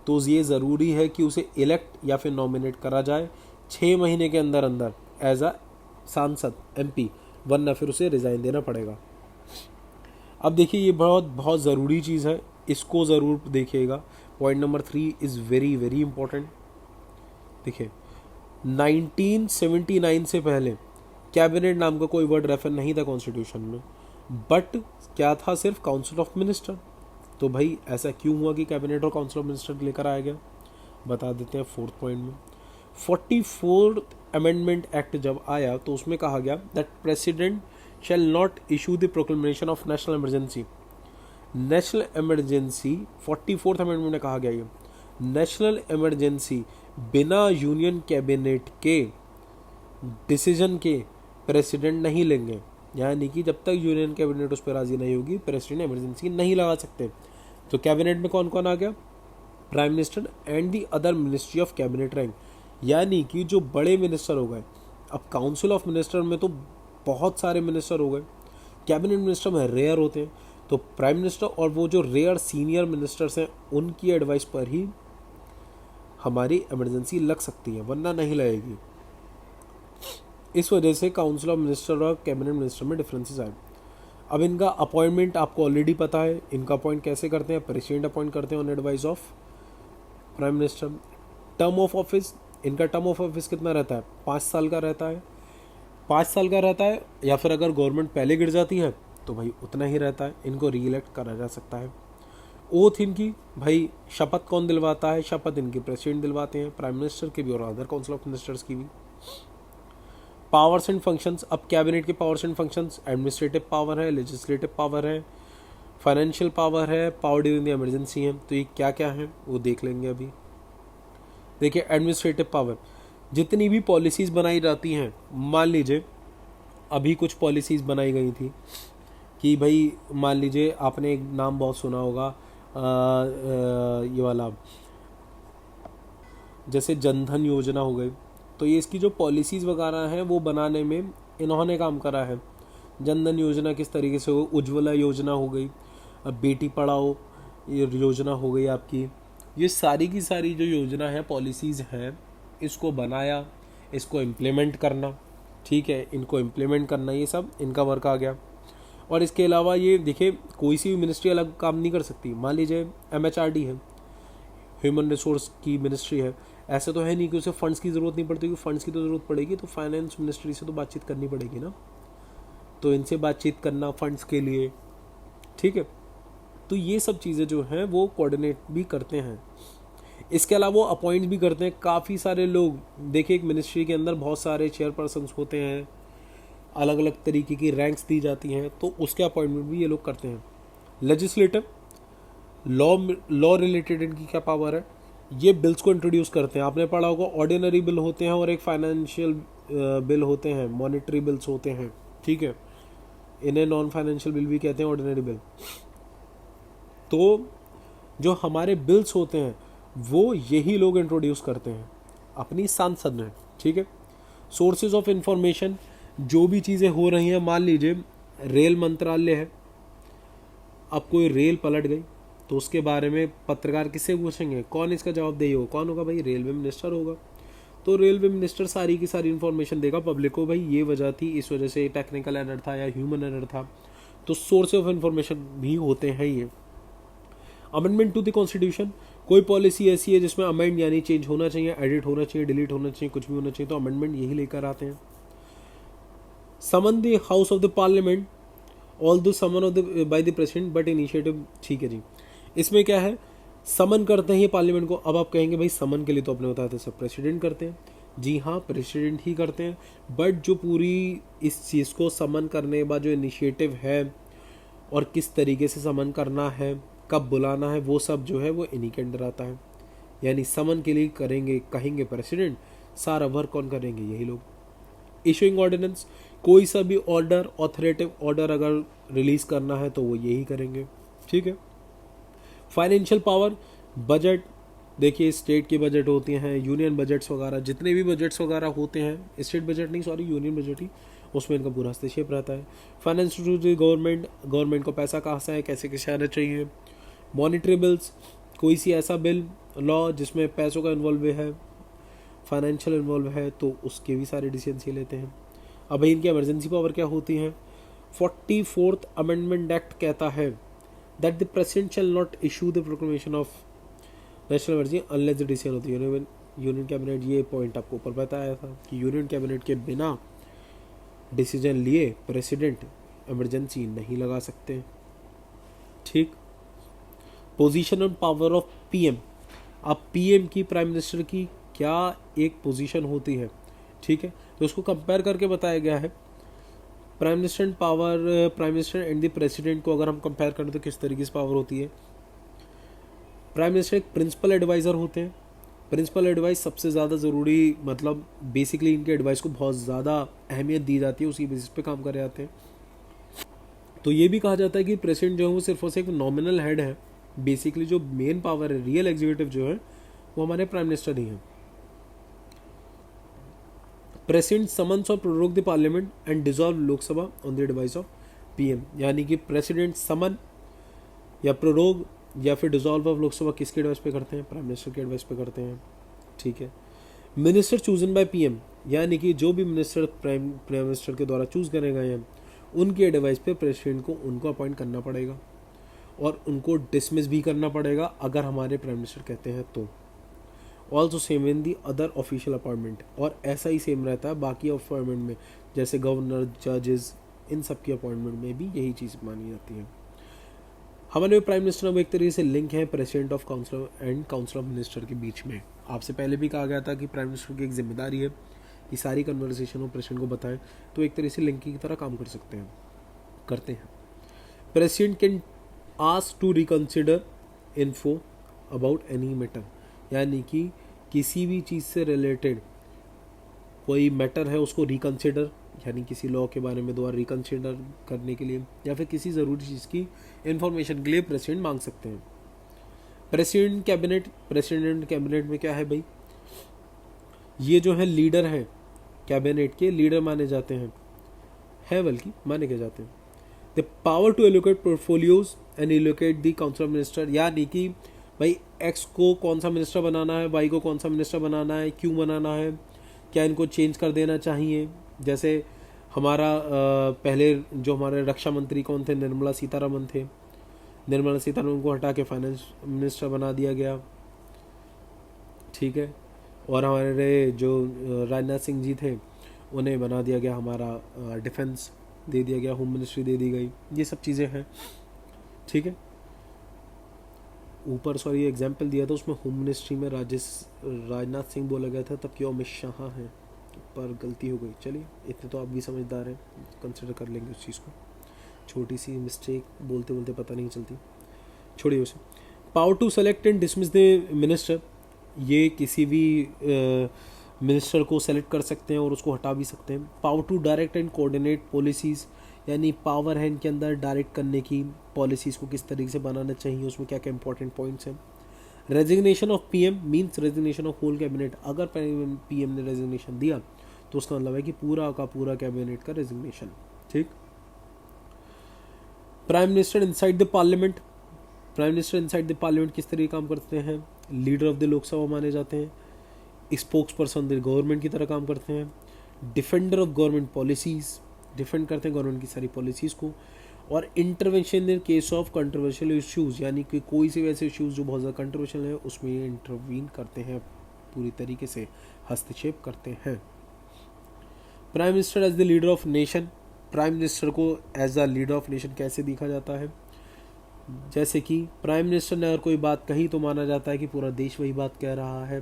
तो ये ज़रूरी है कि उसे इलेक्ट या फिर नॉमिनेट करा जाए 6 महीने के अंदर अंदर एज अ सांसद एमपी, वरना फिर उसे रिजाइन देना पड़ेगा। अब देखिए ये बहुत ज़रूरी चीज़ है, इसको ज़रूर देखिएगा। Point number 3 is very very important. देखिए 1979 से पहले कैबिनेट नाम का कोई वर्ड रेफर नहीं था कॉन्स्टिट्यूशन में, बट क्या था, सिर्फ काउंसिल ऑफ मिनिस्टर। तो भाई ऐसा क्यों हुआ कि कैबिनेट और काउंसिल ऑफ मिनिस्टर लेकर आया गया, बता देते हैं 4th पॉइंट में। 44th अमेंडमेंट एक्ट जब आया तो उसमें कहा गया that president shall not issue the proclamation of national emergency. National emergency 44th amendment में कहा गया ये नेशनल इमरजेंसी बिना यूनियन कैबिनेट के डिसीजन के प्रेसिडेंट नहीं लेंगे, यानी कि जब तक यूनियन कैबिनेट उस पर राजी नहीं होगी प्रेसिडेंट इमरजेंसी नहीं लगा सकते। तो कैबिनेट में कौन कौन आ गया, prime minister and the other ministry of cabinet rank, यानी कि जो बड़े मिनिस्टर हो गए। अब काउंसिल ऑफ मिनिस्टर में तो बहुत सारे मिनिस्टर हो गए, कैबिनेट मिनिस्टर में रेयर होते हैं, तो प्राइम मिनिस्टर और वो जो रेयर सीनियर मिनिस्टर्स हैं उनकी एडवाइस पर ही हमारी इमरजेंसी लग सकती है, वरना नहीं लगेगी। इस वजह से काउंसिल ऑफ मिनिस्टर और कैबिनेट मिनिस्टर में डिफरेंसेस आए। अब इनका अपॉइंटमेंट आपको ऑलरेडी पता है, इनका अपॉइंट कैसे करते हैं, प्रेसिडेंट अपॉइंट करते हैं on advice of prime minister. Term of office, इनका टर्म ऑफ ऑफिस कितना रहता है, 5 साल का रहता है, 5 साल का रहता है, या फिर अगर गवर्नमेंट पहले गिर जाती है तो भाई उतना ही रहता है, इनको री इलेक्ट करा जा सकता है। ओथ इनकी, भाई शपथ कौन दिलवाता है, शपथ इनके प्रेसिडेंट दिलवाते हैं, प्राइम मिनिस्टर की भी और अदर काउंसिल ऑफ मिनिस्टर्स की भी। पावर्स एंड फंक्शंस, अब कैबिनेट के powers and functions, administrative power है, लेजिस्लेटिव पावर है, फाइनेंशियल पावर है, पावर ड्यूरिंग द इमरजेंसी है। तो ये क्या क्या है वो देख लेंगे अभी। देखिए एडमिनिस्ट्रेटिव पावर, जितनी भी पॉलिसीज़ बनाई जाती हैं, मान लीजिए अभी कुछ पॉलिसीज़ बनाई गई थी कि भाई मान लीजिए आपने एक नाम बहुत सुना होगा, ये वाला जैसे जनधन योजना हो गई, तो ये इसकी जो पॉलिसीज़ वगैरह हैं वो बनाने में इन्होंने काम करा है। जनधन योजना किस तरीके से हो, उज्ज्वला योजना हो गई, अब बेटी पढ़ाओ ये योजना हो गई आपकी, ये सारी की सारी जो योजना है पॉलिसीज़ हैं, इसको बनाया, इसको इम्प्लीमेंट करना, ठीक है, इनको इम्प्लीमेंट करना, ये सब इनका वर्क आ गया। और इसके अलावा ये देखिए कोई सी भी मिनिस्ट्री अलग काम नहीं कर सकती। मान लीजिए MHRD है, ह्यूमन रिसोर्स की मिनिस्ट्री है, ऐसा तो है नहीं कि उसे फंड्स की ज़रूरत नहीं पड़ती, क्योंकि फंड्स की तो ज़रूरत पड़ेगी, तो फाइनेंस मिनिस्ट्री से तो बातचीत करनी पड़ेगी ना, तो इनसे बातचीत करना फंड्स के लिए, ठीक है। तो ये सब चीज़ें जो हैं वो कोऑर्डिनेट भी करते हैं। इसके अलावा वो अपॉइंट भी करते हैं काफ़ी सारे लोग। देखिए एक मिनिस्ट्री के अंदर बहुत सारे चेयरपर्सन्स होते हैं, अलग अलग तरीके की रैंक्स दी जाती हैं, तो उसके अपॉइंटमेंट भी ये लोग करते हैं। लेजिस्लेटिव, लॉ रिलेटेड इनकी क्या पावर है, ये बिल्स को इंट्रोड्यूस करते हैं। आपने पढ़ा होगा ऑर्डिनरी बिल होते हैं और एक फाइनेंशियल बिल होते हैं, मॉनेटरी बिल्स होते हैं, ठीक है, इन्हें नॉन फाइनेंशियल बिल भी कहते हैं, ऑर्डिनरी बिल। तो जो हमारे बिल्स होते हैं वो यही लोग इंट्रोड्यूस करते हैं अपनी सांसद में, ठीक है। सोर्सेज ऑफ इंफॉर्मेशन, जो भी चीज़ें हो रही हैं, मान लीजिए रेल मंत्रालय है, अब कोई रेल पलट गई तो उसके बारे में पत्रकार किससे पूछेंगे, कौन इसका जवाबदेही होगा, कौन होगा, भाई रेलवे मिनिस्टर होगा। तो रेलवे मिनिस्टर सारी की सारी इन्फॉर्मेशन देगा पब्लिक को, भाई ये वजह थी, इस वजह से टेक्निकल एरर था या ह्यूमन एरर था। तो सोर्स ऑफ इंफॉर्मेशन भी होते हैं ये। अमेंडमेंट टू द कॉन्स्टिट्यूशन, कोई पॉलिसी ऐसी है जिसमें अमेंड यानी चेंज होना चाहिए, एडिट होना चाहिए, डिलीट होना चाहिए, कुछ भी होना चाहिए, तो अमेंडमेंट यही लेकर आते हैं। Summon the house of the parliament, all the summon of the by the president but initiative, ठीक है जी। इसमें क्या है, समन करते हैं ये पार्लियामेंट को। अब आप कहेंगे भाई समन के लिए तो आपने बताया था सब प्रेसिडेंट करते हैं। जी हाँ, प्रेसिडेंट ही करते हैं, बट जो पूरी इस चीज़ को समन करने के बाद जो इनिशिएटिव है और किस तरीके से समन करना है, कब बुलाना है, वो सब जो है वो इन्हीं के अंदर आता है। यानी समन के लिए कहेंगे प्रेसिडेंट, सारा वर्क कौन करेंगे, यही लोग। इशूइंग ऑर्डिनेंस, कोई सा भी ऑर्डर, ऑथोरेटिव ऑर्डर अगर रिलीज करना है तो वो यही करेंगे, ठीक है। फाइनेंशियल पावर, बजट, देखिए स्टेट की बजट होती हैं, यूनियन बजट्स वगैरह, जितने भी बजट्स वगैरह होते हैं, स्टेट बजट नहीं सॉरी यूनियन बजट ही, उसमें इनका पूरा हस्तक्षेप रहता है। फाइनेंस टू द गवर्नमेंट को पैसा कहाँ से है, कैसे कैसे आना चाहिए। मॉनिटरी बिल्स, कोई सी ऐसा बिल लॉ जिसमें पैसों का इन्वॉल्व है, फाइनेंशियल इन्वॉल्व है, तो उसके भी सारे डिसीजन ही लेते हैं। अब इनकी इमरजेंसी पावर क्या होती है। 44th अमेंडमेंट एक्ट कहता है that the president shall not issue the proclamation of national emergency unless the decision of the union cabinet. ये पॉइंट आपको ऊपर बताया था कि यूनियन कैबिनेट के बिना डिसीजन लिए प्रेसिडेंट इमरजेंसी नहीं लगा सकते, ठीक। Position on power of PM, अब पीएम की, प्राइम मिनिस्टर की क्या एक पोजीशन होती है, ठीक है, तो उसको कंपेयर करके बताया गया है। Prime minister and the president को अगर हम कंपेयर करें तो किस तरीके से पावर होती है। प्राइम मिनिस्टर एक प्रिंसिपल एडवाइज़र होते हैं। प्रिंसिपल एडवाइस सबसे ज़्यादा ज़रूरी, मतलब बेसिकली इनके एडवाइस को बहुत ज़्यादा अहमियत दी जाती है, उसी बेसिस पे काम करे जाते हैं। तो ये भी कहा जाता है कि प्रेसिडेंट जो है वो सिर्फ और सिर्फ नॉमिनल हेड है, बेसिकली जो मेन पावर है, रियल एग्जीक्यूटिव जो है वो हमारे प्राइम मिनिस्टर ही है। प्रेसिडेंट समन्स और prorogue the parliament and dissolve Lok Sabha on the advice of PM, यानी कि प्रेसिडेंट समन या प्रोरोग या फिर डिसॉल्व ऑफ लोकसभा किसके एडवाइस पे करते हैं, प्राइम मिनिस्टर के एडवाइस पे करते हैं, ठीक है। मिनिस्टर चूजन बाय पीएम, यानी कि जो भी मिनिस्टर प्राइम मिनिस्टर के द्वारा चूज करे गए हैं उनके एडवाइस पे प्रेसिडेंट को उनको अपॉइंट करना पड़ेगा और उनको डिसमिस भी करना पड़ेगा अगर हमारे प्राइम मिनिस्टर कहते हैं तो। Also same in the other official appointment, और ऐसा ही सेम रहता है बाकी अपॉइंटमेंट में, जैसे गवर्नर, जजेस, इन सब की अपॉइंटमेंट में भी यही चीज़ मानी जाती है। हमारे प्राइम मिनिस्टर अब एक तरीके से लिंक है president of council and council of minister के बीच में। आपसे पहले भी कहा गया था कि प्राइम मिनिस्टर की एक जिम्मेदारी है कि सारी कन्वर्सेशन वो प्रेसिडेंट को बताएं, तो एक तरह से लिंक की तरह काम करते हैं। President can ask to reconsider info about any matter, यानी कि किसी भी चीज़ से रिलेटेड कोई मैटर है उसको रिकंसिडर, यानी किसी लॉ के बारे में दोबारा रिकंसिडर करने के लिए या फिर किसी ज़रूरी चीज़ की इंफॉर्मेशन के लिए प्रेसिडेंट मांग सकते हैं। प्रेसिडेंट कैबिनेट में क्या है भाई, ये जो है लीडर है, कैबिनेट के लीडर माने जाते हैं बल्कि माने के जाते हैं। The power to allocate portfolios and allocate the council of minister, यानी कि भाई एक्स को कौन सा मिनिस्टर बनाना है, वाई को कौन सा मिनिस्टर बनाना है, क्यों बनाना है, क्या इनको चेंज कर देना चाहिए। जैसे हमारा पहले जो हमारे रक्षा मंत्री कौन थे, निर्मला सीतारमन थे, निर्मला सीतारमन को हटा के फाइनेंस मिनिस्टर बना दिया गया, ठीक है। और हमारे जो राजनाथ सिंह जी थे उन्हें बना दिया गया, हमारा डिफेंस दे दिया गया, होम मिनिस्ट्री दे दी गई, ये सब चीज़ें हैं, ठीक है। ऊपर सॉरी एग्जाम्पल दिया था उसमें होम मिनिस्ट्री में राजनाथ सिंह बोला गया था, तब क्यों अमित शाह हैं, पर गलती हो गई। चलिए इतने तो आप भी समझदार हैं, कंसिडर कर लेंगे उस चीज़ को, छोटी सी मिस्टेक बोलते बोलते पता नहीं चलती, छोड़िए उसे। Power to select and dismiss the minister, ये किसी भी मिनिस्टर को सेलेक्ट कर सकते हैं और उसको हटा भी सकते हैं। Power to direct and coordinate policies, यानी पावर है इनके अंदर डायरेक्ट करने की, पॉलिसीज़ को किस तरीके से बनाना चाहिए, उसमें क्या क्या इंपॉर्टेंट पॉइंट्स हैं। Resignation of PM means resignation of whole cabinet, अगर पीएम ने रेजिग्नेशन दिया तो उसका मतलब है कि पूरा का पूरा कैबिनेट का रेजिग्नेशन, ठीक। Prime minister inside the parliament, prime minister inside the parliament किस तरीके काम करते हैं, लीडर ऑफ द लोकसभा माने जाते हैं, स्पोक्स पर्सन द गवर्नमेंट की तरह काम करते हैं, defender of government policies, defend करते हैं गवर्नमेंट की सारी पॉलिसीज़ को, और intervention in case of controversial issues, यानी कि कोई से वैसे इश्यूज़ जो बहुत ज़्यादा कंट्रोवर्शियल है उसमें ये इंटरवीन करते हैं, पूरी तरीके से हस्तक्षेप करते हैं। Prime minister as the leader of nation, prime minister को as the leader of nation कैसे देखा जाता है, जैसे कि प्राइम मिनिस्टर ने अगर कोई बात कही तो माना जाता है कि पूरा देश वही बात कह रहा है,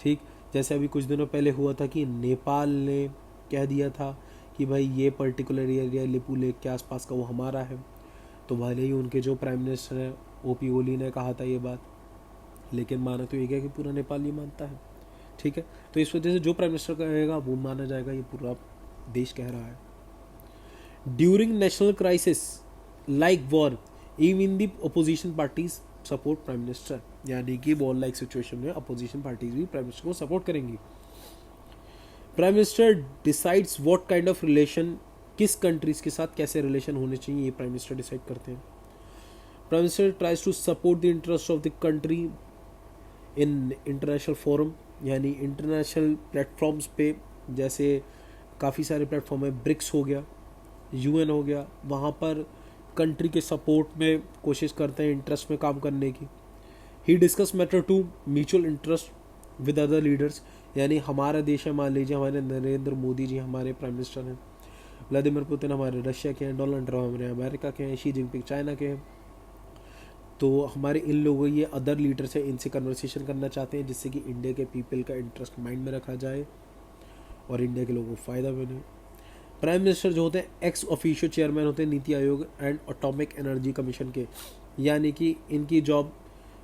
ठीक। जैसे अभी कुछ दिनों पहले हुआ था कि नेपाल ने कह दिया था कि भाई ये पर्टिकुलर एरिया लिपू लेक के आसपास का वो हमारा है, तो भले ही उनके जो प्राइम मिनिस्टर हैं ओपी ओली ने कहा था ये बात, लेकिन माना तो ये गया कि पूरा नेपाल ये मानता है, ठीक है। तो इस वजह से जो प्राइम मिनिस्टर कहेगा वो माना जाएगा, ये पूरा देश कह रहा है। During national crisis like war even the opposition parties support prime minister, यानी कि वॉर लाइक सिचुएशन में अपोजिशन पार्टीज भी प्राइम मिनिस्टर को सपोर्ट करेंगी। Prime minister decides what kind of relation, किस कंट्रीज के साथ कैसे रिलेशन होने चाहिए, ये प्राइम मिनिस्टर डिसाइड करते हैं। Prime minister tries to support the interest of the country in international forum, यानी इंटरनेशनल प्लेटफॉर्म्स पे, जैसे काफ़ी सारे प्लेटफॉर्म है, ब्रिक्स हो गया, यूएन हो गया, वहाँ पर कंट्री के सपोर्ट में कोशिश करते हैं इंटरेस्ट में काम करने की। He discuss matter to mutual interest with other leaders, यानी हमारा देश है, मान लीजिए हमारे नरेंद्र मोदी जी हमारे प्राइम मिनिस्टर हैं, व्लादिमीर पुतिन हमारे रशिया के हैं, डोनाल्ड ट्रम्प हमारे अमेरिका के हैं, शी जिनपिंग चाइना के हैं, तो हमारे इन लोगों ये अदर लीडर्स हैं, इनसे कन्वर्सेशन करना चाहते हैं जिससे कि इंडिया के पीपल का इंटरेस्ट माइंड में रखा जाए और इंडिया के लोगों को फ़ायदा मिले। प्राइम मिनिस्टर जो होते हैं एक्स ऑफिशियो चेयरमैन होते हैं NITI Aayog and atomic energy commission के, यानी कि इनकी जॉब,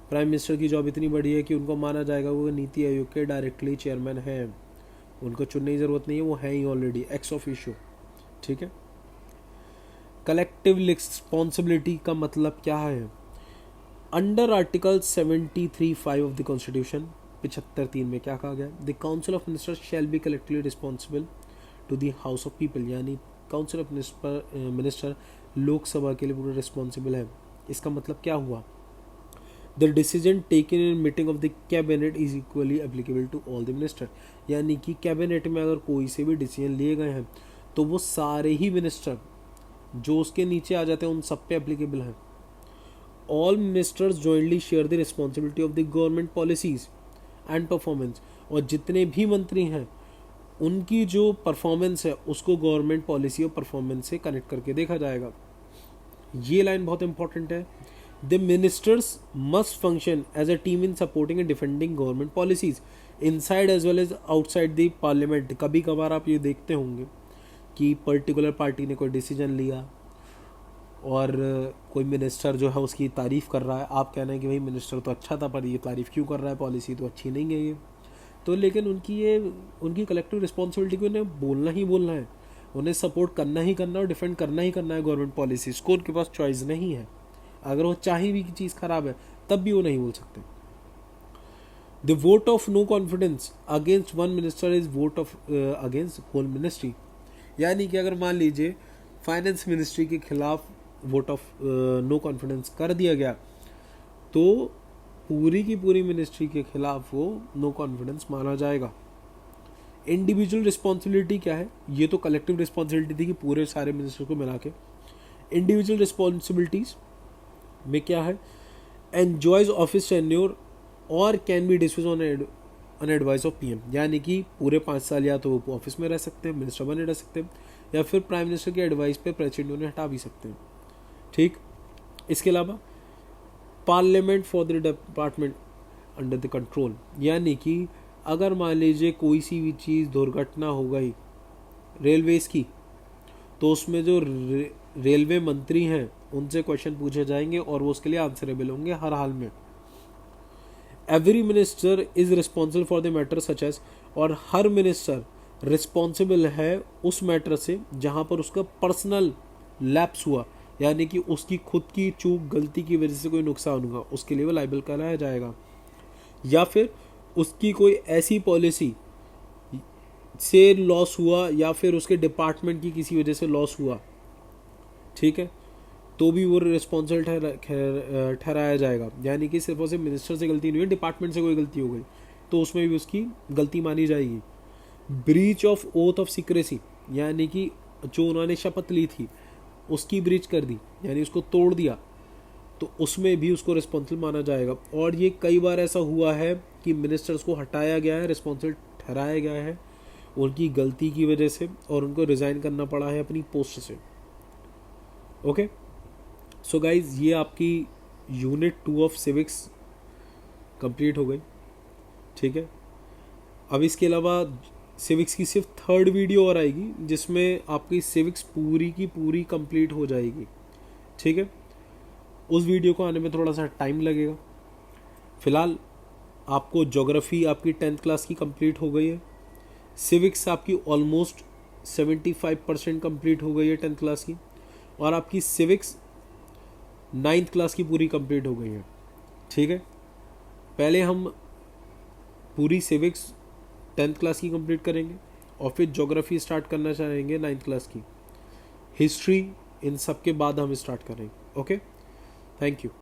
प्राइम मिनिस्टर की जॉब इतनी बड़ी है कि उनको माना जाएगा वो नीति आयोग के डायरेक्टली चेयरमैन हैं, उनको चुनने की ज़रूरत नहीं है, वो हैं ही ऑलरेडी एक्स ऑफिशियो, ठीक है। कलेक्टिव रिस्पॉन्सिबिलिटी का मतलब क्या है? Under article 73(5) of the constitution, 75(3) में क्या कहा गया? The council of ministers shall be collectively responsible to the house of people, यानी काउंसिल ऑफ मिनिस्टर लोकसभा के लिए पूरा रिस्पॉन्सिबल है। इसका मतलब क्या हुआ? The decision taken in meeting of the cabinet is equally applicable to all the minister, यानी कि कैबिनेट में अगर कोई से भी डिसीजन लिए गए हैं तो वो सारे ही मिनिस्टर जो उसके नीचे आ जाते हैं उन सब पे एप्लीकेबल हैं। All ministers jointly share the responsibility of the government policies and performance, और जितने भी मंत्री हैं उनकी जो परफॉर्मेंस है उसको गवर्नमेंट पॉलिसी और परफॉर्मेंस से कनेक्ट करके देखा जाएगा। ये लाइन बहुत इंपॉर्टेंट है। The ministers must function as a team in supporting and defending government policies inside as well as outside the parliament. कभी कभार आप ये देखते होंगे कि पर्टिकुलर पार्टी ने कोई डिसीजन लिया और कोई मिनिस्टर जो है उसकी तारीफ़ कर रहा है, आप कहना है कि भाई मिनिस्टर तो अच्छा था पर ये तारीफ़ क्यों कर रहा है, पॉलिसी तो अच्छी नहीं है ये, तो लेकिन उनकी कलेक्टिव रिस्पॉन्सिबिलिटी को उन्हें बोलना ही बोलना है, उन्हें सपोर्ट करना ही करना है और डिफेंड करना ही करना है गवर्नमेंट पॉलिसीज़ को, उनके पास चॉइस नहीं है। अगर वो चाहे भी कि चीज़ ख़राब है तब भी वो नहीं बोल सकते। The vote of no confidence against one minister is vote of against whole ministry, यानी कि अगर मान लीजिए फाइनेंस मिनिस्ट्री के खिलाफ वोट ऑफ नो कॉन्फिडेंस कर दिया गया तो पूरी की पूरी मिनिस्ट्री के खिलाफ वो नो कॉन्फिडेंस माना जाएगा। इंडिविजुअल रिस्पॉन्सिबिलिटी क्या है? ये तो कलेक्टिव रिस्पॉन्सिबिलिटी थी कि पूरे सारे मिनिस्टर को मिला के। इंडिविजुअल रिस्पॉन्सिबिलिटीज में क्या है? एंजॉयज ऑफिस टेन्योर और can be dismiss on advice of PM, यानी कि पूरे 5 साल या तो वो ऑफिस में रह सकते हैं, मिनिस्टर बने रह सकते हैं, या फिर प्राइम मिनिस्टर के एडवाइस पे प्रेसिडेंट उन्हें हटा भी सकते हैं, ठीक। इसके अलावा parliament for the department under the control, यानी कि अगर मान लीजिए कोई सी भी चीज़ दुर्घटना हो गई रेलवेज़ की, तो उसमें जो रेलवे मंत्री हैं उनसे क्वेश्चन पूछे जाएंगे और वो उसके लिए आंसरेबल होंगे हर हाल में। Every minister is responsible for the matter such as, और हर मिनिस्टर रिस्पॉन्सिबल है उस मैटर से जहाँ पर उसका पर्सनल लैप्स हुआ, यानी कि उसकी खुद की चूक गलती की वजह से कोई नुकसान हुआ, उसके लिए वो लाइबल कराया जाएगा, या फिर उसकी कोई ऐसी पॉलिसी से लॉस हुआ या फिर उसके डिपार्टमेंट की किसी वजह से लॉस हुआ, ठीक है, तो भी वो रिस्पॉन्सिबल ठहराया जाएगा। यानी कि सिर्फ और सिर्फ मिनिस्टर से गलती नहीं हुई, डिपार्टमेंट से कोई गलती हो गई तो उसमें भी उसकी गलती मानी जाएगी। Breach of oath of secrecy, यानी कि जो उन्होंने शपथ ली थी उसकी ब्रीच कर दी, यानी उसको तोड़ दिया, तो उसमें भी उसको रिस्पॉन्सिबल माना जाएगा। और ये कई बार ऐसा हुआ है कि मिनिस्टर्स को हटाया गया है, रिस्पॉन्सिबल ठहराया गया है उनकी गलती की वजह से, और उनको रिज़ाइन करना पड़ा है अपनी पोस्ट से। ओके, सो गाइज ये आपकी यूनिट 2 ऑफ सिविक्स कंप्लीट हो गई, ठीक है। अब इसके अलावा सिविक्स की सिर्फ 3rd वीडियो और आएगी जिसमें आपकी सिविक्स पूरी की पूरी कंप्लीट हो जाएगी, ठीक है। उस वीडियो को आने में थोड़ा सा टाइम लगेगा। फिलहाल आपको ज्योग्राफी आपकी 10th क्लास की कंप्लीट हो गई है, सिविक्स आपकी ऑलमोस्ट 75% कंप्लीट हो गई है 10th क्लास की, और आपकी सिविक्स 9th क्लास की पूरी कंप्लीट हो गई है, ठीक है। पहले हम पूरी सिविक्स 10th क्लास की कंप्लीट करेंगे और फिर ज्योग्राफी स्टार्ट करना चाहेंगे 9th क्लास की, हिस्ट्री इन सब के बाद हम स्टार्ट करेंगे। Okay, thank you.